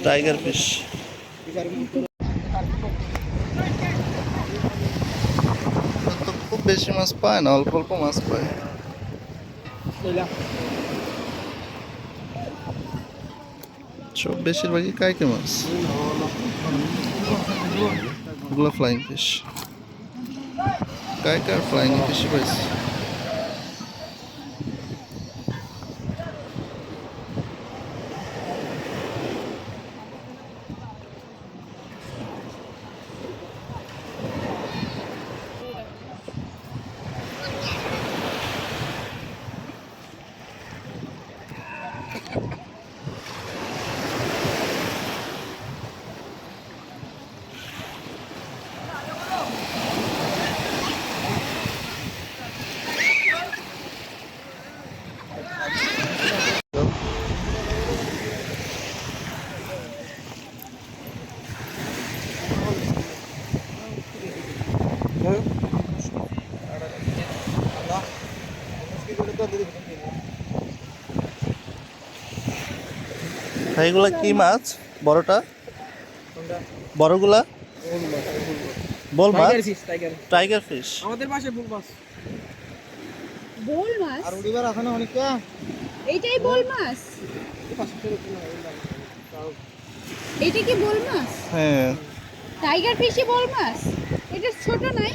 Tiger fish তো খুব বেশি মাছ পায় না, অল্প অল্প মাছ পায়। সব বেশিরভাগই কাইকে মাছ, ওগুলো ফ্লাইং ফিশ। কাইকে আর ফ্লাইং ফিশই পাইছি। এইগুলা কি মাছ? বড়টা, বড়গুলা বোল মাছ, টাইগার ফিশ। আমাদের পাশে বোল মাছ, বোল মাছ আর উড়িবার আছে না অনেকটা। এইটাই বোল মাছ, এটা কি বোল মাছ? হ্যাঁ, টাইগার ফিশই বোল মাছ। এটা ছোট নাই?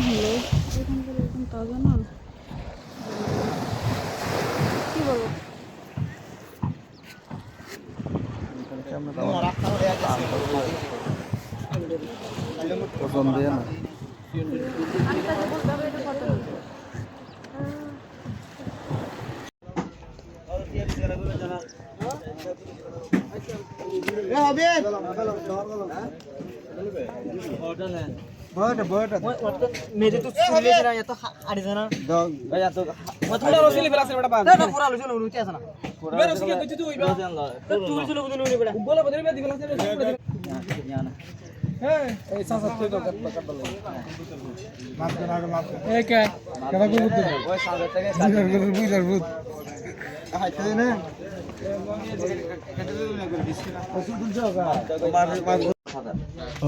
হলো এখানকার এরকম তাজা না, কি বলো? ওজন দিয়ে না। मेरे तो सुनले से या तो आड़ी जाना या तो थोड़ा रोशनी फैला से बड़ा बात ना पूरा रोशनी उड़ते ऐसा ना मेरे उसके कुछ तो इबा तू चलो बदल नहीं बड़ा बोला बदल में दिखला से जाना है ऐसा सत्य तो कर बोल माफ करना माफ ए क्या करा को बुद्ध वो सागर तक बुझर बुझ हाइते ना ও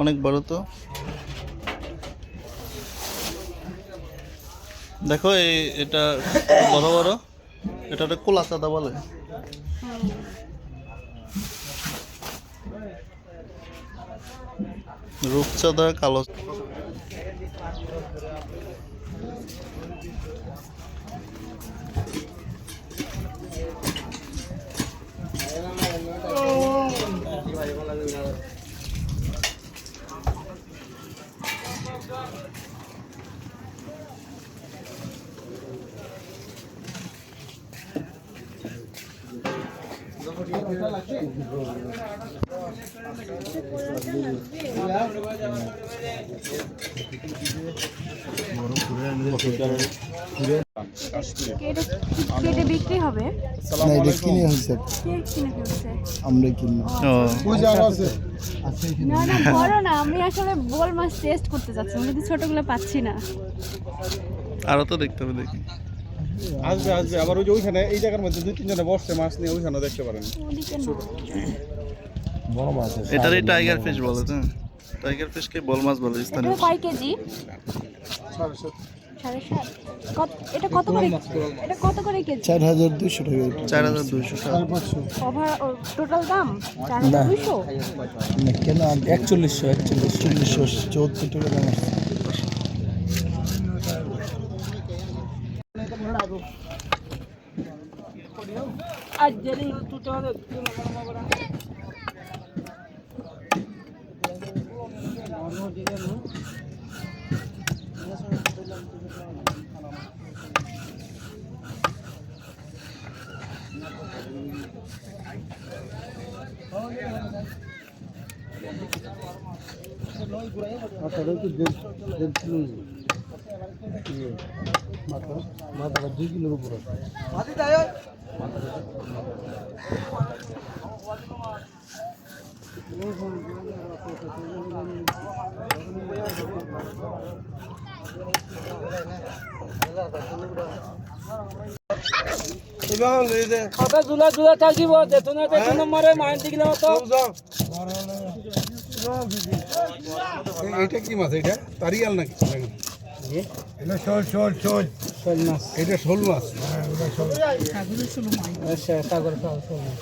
অনেক বড় তো। দেখো এটা বড় বড়, এটা কোলা চাঁদা বলে। রূপচাঁদা, কালো কেটে বিক্রি হবে না, এটা কিনে হয়েছে, কে কিনে ফেলছে? আমরা কিনি। না না বড় না, আমি আসলে বোল মাছ টেস্ট করতে যাচ্ছি, আমি কিন্তু ছোটগুলো পাচ্ছি না। আরো তো দেখতে হবে, দেখি আসবে আসবে আবার ওই যে ওইখানে এই জায়গার মধ্যে দুই তিনজনে বসছে মাছ নিয়ে, ওইখানে দেখতে পারেন। ওদিকে না। বড় মাছ আছে। এটারই টাইগার ফিশ বলে তো, টাইগার ফিশকে বল মাছ বলে এটা স্থানীয়। কয় কেজি? 7.5। এটা কত করে? এটা কত করে কেজি? 4200 টাকা। 4200 টাকা। ওভার টোটাল দাম 4200? না কেন 4174 টাকা দাম আছে। आज जल्दी तू तो মাথা 2 কিলোর উপরে। কথা জুলা জুলা থাকিব যেতনে যেতনে মারে মাইন দিলে তো এইটা কি মাছ এটা তারিয়াল নাকি এটা শোল শোল শোল শোল মাছ এটা শোল মাছ আচ্ছা সাগর শোল শোল মাছ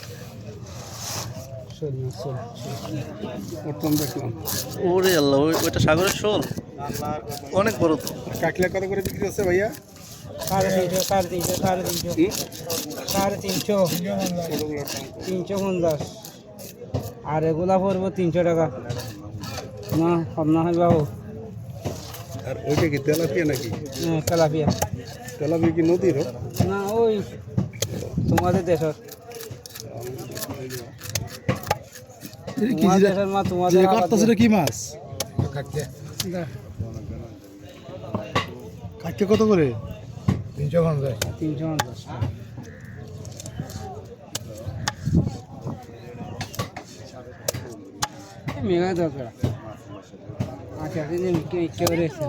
শোল মাছ শোল প্রথম দেখলাম ওরে আল্লাহ ওইটা সাগরের শোল অনেক বড় তো। কাকলা কত করে বিক্রি হচ্ছে ভাইয়া 350 350 আর এগুলা পড়বো 300 টাকা না কম না হয় বাবু আর ওইটা কি তেলাপিয়া নাকি তেলাপিয়া তেলাপিয়া কি নদীর না ওই তোমাদের দেশের তোমাদের দেশের মা তোমাদের কাটতেছে কি মাছ কাটতে কত করে 350 350 মেঘা দরকার আচ্ছা কেউ রয়েছে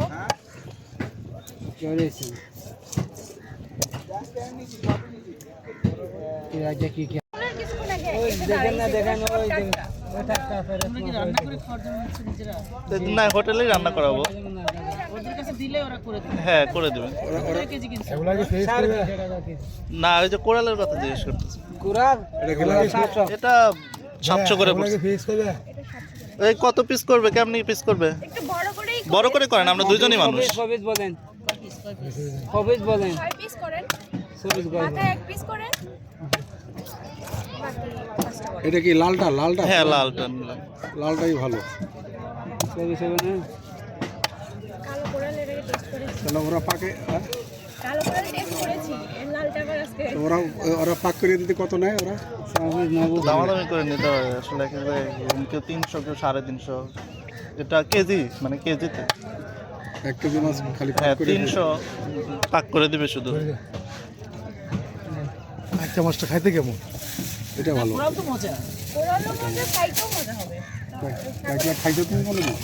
কি কি ওই দেখেন না দেখেন ওই না হোটেলেই রান্না করাবো হ্যাঁ করে দেবেন না ওই যে কোরালের কথা জিজ্ঞেস করতেছি কুরাল এটা 700 করে পড়ছে এই কত পিস করবে কেমনি পিস করবে একটু বড় করেই বড় করে করেন আমরা দুইজনই মানুষ সবিজ বলেন 6 পিস করেন সবিজ বলেন মাথায় 1 পিস করেন বাকি 5টা করেন এটা কি লালটা লালটা হ্যাঁ লালটা লালটাই ভালো সবিজ বলেন কালো কোরাল এর টেস্ট করেছি তাহলে ওরা পাকে কালো কোরাল টেস্ট করেছি এর লালটা আবার আজকে ওরা ওরা পাক করে দিতে কত নেয় ওরা সবিজ নবু দামাদামি করে নিতে হয় আসলে কেউ 300 কেউ 350 এটা কেজি মানে কেজিতে 1 কেজি মাছ খালি পাক হ্যাঁ করে দিতে। 300 পাক করে দিবে শুধু একটা মাছটা খাইতে কেমন এটা ভালো কোরালও মজা খাইতেও মজা হবে কাকলা খাইছো তুমি বলো না